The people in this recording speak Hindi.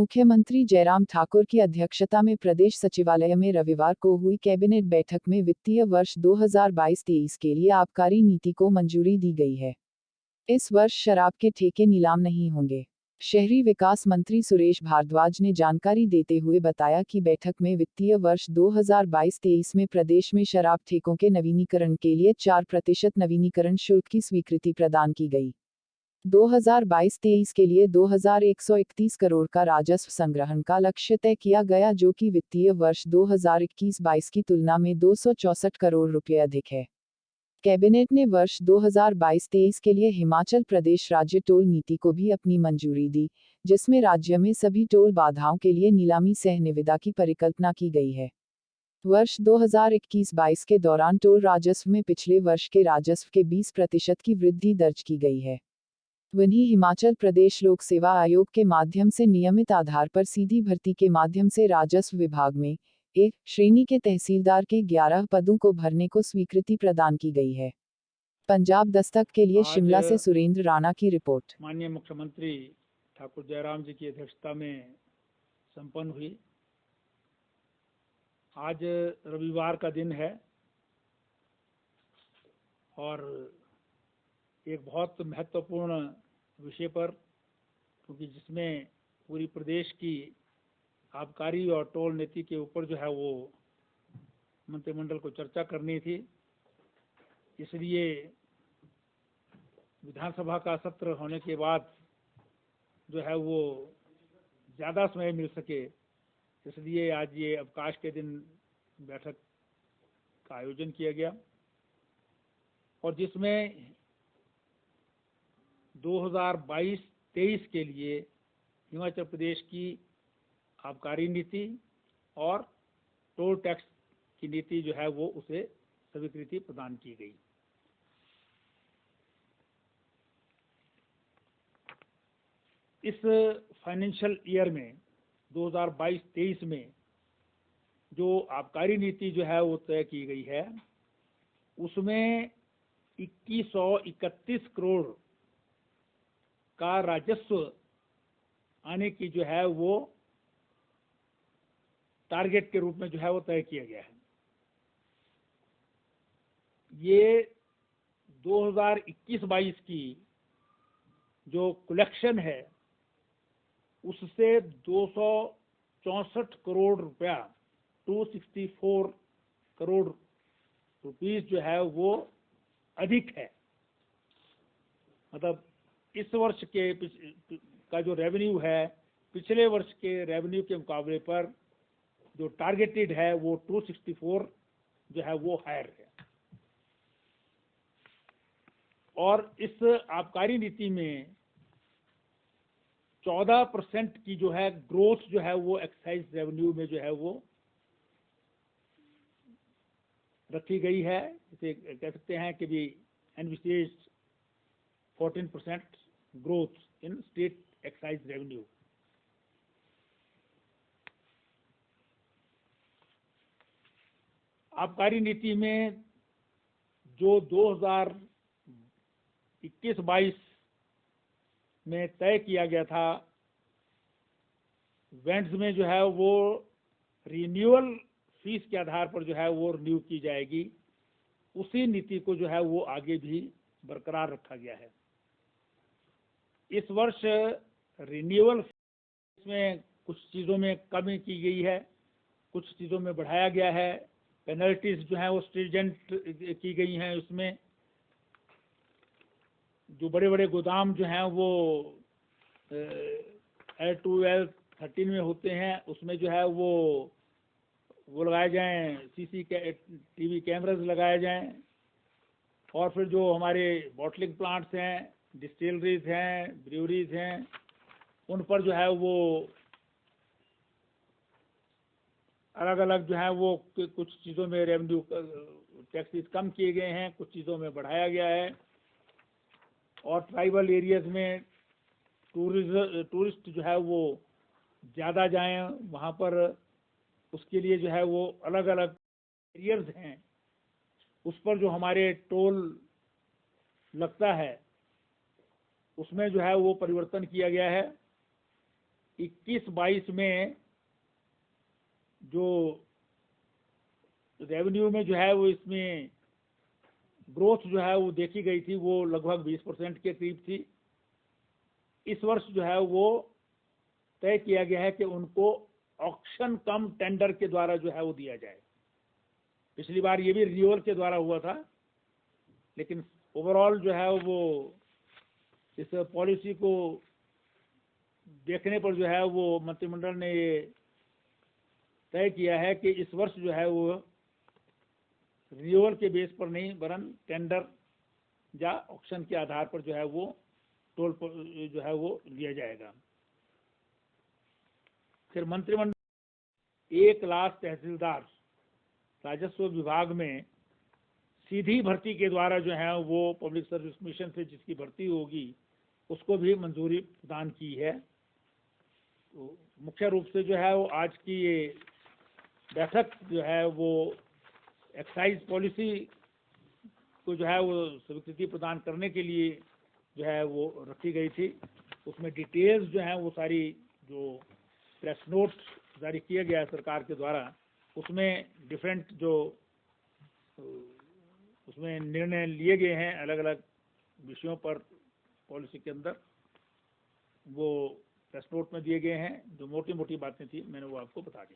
मुख्यमंत्री जयराम ठाकुर की अध्यक्षता में प्रदेश सचिवालय में रविवार को हुई कैबिनेट बैठक में वित्तीय वर्ष 2022-23 के लिए आबकारी नीति को मंजूरी दी गई है। इस वर्ष शराब के ठेके नीलाम नहीं होंगे। शहरी विकास मंत्री सुरेश भारद्वाज ने जानकारी देते हुए बताया कि बैठक में वित्तीय वर्ष 2022-23 में प्रदेश में शराब ठेकों के नवीनीकरण के लिए 4% नवीनीकरण शुल्क की स्वीकृति प्रदान की गई। 2022-23 के लिए 2131 करोड़ का राजस्व संग्रहण का लक्ष्य तय किया गया, जो कि वित्तीय वर्ष 2021-22 की तुलना में 264 करोड़ रुपये अधिक है। कैबिनेट ने वर्ष 2022-23 के लिए हिमाचल प्रदेश राज्य टोल नीति को भी अपनी मंजूरी दी, जिसमें राज्य में सभी टोल बाधाओं के लिए नीलामी सह निविदा की परिकल्पना की गई है। वर्ष 2021-22 के दौरान टोल राजस्व में पिछले वर्ष के राजस्व के 20% की वृद्धि दर्ज की गई है। वहीं हिमाचल प्रदेश लोक सेवा आयोग के माध्यम से नियमित आधार पर सीधी भर्ती के माध्यम से राजस्व विभाग में एक श्रेणी के तहसीलदार के 11 पदों को भरने को स्वीकृति प्रदान की गई है। पंजाब दस्तक के लिए शिमला से सुरेंद्र राणा की रिपोर्ट। माननीय मुख्यमंत्री ठाकुर जयराम जी की अध्यक्षता में संपन्न हुई। आज रविवार का दिन है और एक बहुत महत्वपूर्ण विषय पर, क्योंकि जिसमें पूरी प्रदेश की आबकारी और टोल नीति के ऊपर जो है वो मंत्रिमंडल को चर्चा करनी थी। इसलिए विधानसभा का सत्र होने के बाद जो है वो ज़्यादा समय मिल सके, इसलिए आज ये अवकाश के दिन बैठक का आयोजन किया गया और जिसमें 2022-23 के लिए हिमाचल प्रदेश की आबकारी नीति और टोल टैक्स की नीति जो है वो उसे स्वीकृति प्रदान की गई। इस फाइनेंशियल ईयर में 2022-23 में जो आबकारी नीति जो है वो तय की गई है, उसमें 2131 करोड़ का राजस्व आने की जो है वो टारगेट के रूप में जो है वो तय किया गया है। ये 2021-22 की जो कलेक्शन है उससे 264 करोड़ रुपया 264 करोड़ रुपीस जो है वो अधिक है। मतलब इस वर्ष के का जो रेवेन्यू है पिछले वर्ष के रेवेन्यू के मुकाबले पर जो टारगेटेड है वो 264 जो है वो हायर है। और इस आबकारी नीति में 14% की जो है ग्रोथ जो है वो एक्साइज रेवेन्यू में जो है वो रखी गई है। इसे कह सकते हैं कि भी envisages 14% growth in state excise revenue. आबकारी नीति में जो 2021-22 में तय किया गया था, वेंट्स में जो है वो रिन्यूअल फीस के आधार पर जो है वो रिन्यू की जाएगी, उसी नीति को जो है वो आगे भी बरकरार रखा गया है। इस वर्ष रिन्यूअल फीस में कुछ चीज़ों में कमी की गई है, कुछ चीज़ों में बढ़ाया गया है। पेनल्टीज जो है वो स्ट्रिजेंट की गई हैं। उसमें जो बड़े बड़े गोदाम जो हैं वो L2, L13 में होते हैं, उसमें जो है वो लगाए जाएं, CCTV कैमरास लगाए जाएं। और फिर जो हमारे बॉटलिंग प्लांट्स हैं, डिस्टिलरीज हैं, ब्रूअरीज हैं, उन पर जो है वो अलग अलग जो है वो कुछ चीज़ों में रेवेन्यू टैक्सेस कम किए गए हैं, कुछ चीज़ों में बढ़ाया गया है। और ट्राइबल एरियाज में टूरिस्ट जो है वो ज़्यादा जाएं, वहाँ पर उसके लिए जो है वो अलग अलग एरियर्स हैं, उस पर जो हमारे टोल लगता है उसमें जो है वो परिवर्तन किया गया है। 21-22 में जो रेवेन्यू में जो है वो इसमें ग्रोथ जो है वो देखी गई थी वो लगभग 20% के करीब थी। इस वर्ष जो है वो तय किया गया है कि उनको ऑक्शन कम टेंडर के द्वारा जो है वो दिया जाए। पिछली बार ये भी रिन्यूअल के द्वारा हुआ था, लेकिन ओवरऑल जो है वो इस पॉलिसी को देखने पर जो है वो मंत्रिमंडल ने ये तय किया है कि इस वर्ष जो है वो रिन्यूअल के बेस पर नहीं वरन टेंडर या ऑक्शन के आधार पर जो है वो टोल जो है वो लिया जाएगा। फिर मंत्रिमंडल 1 लाख तहसीलदार राजस्व विभाग में सीधी भर्ती के द्वारा जो है वो पब्लिक सर्विस मिशन से जिसकी भर्ती होगी उसको भी मंजूरी प्रदान की है। तो मुख्य रूप से जो है वो आज की ये बैठक जो है वो एक्साइज पॉलिसी को जो है वो स्वीकृति प्रदान करने के लिए जो है वो रखी गई थी। उसमें डिटेल्स जो है वो सारी जो प्रेस नोट जारी किया गया है सरकार के द्वारा उसमें डिफरेंट जो उसमें निर्णय लिए गए हैं अलग अलग विषयों पर पॉलिसी के अंदर वो प्रेस नोट में दिए गए हैं। जो मोटी मोटी बातें थी मैंने वो आपको बता दी।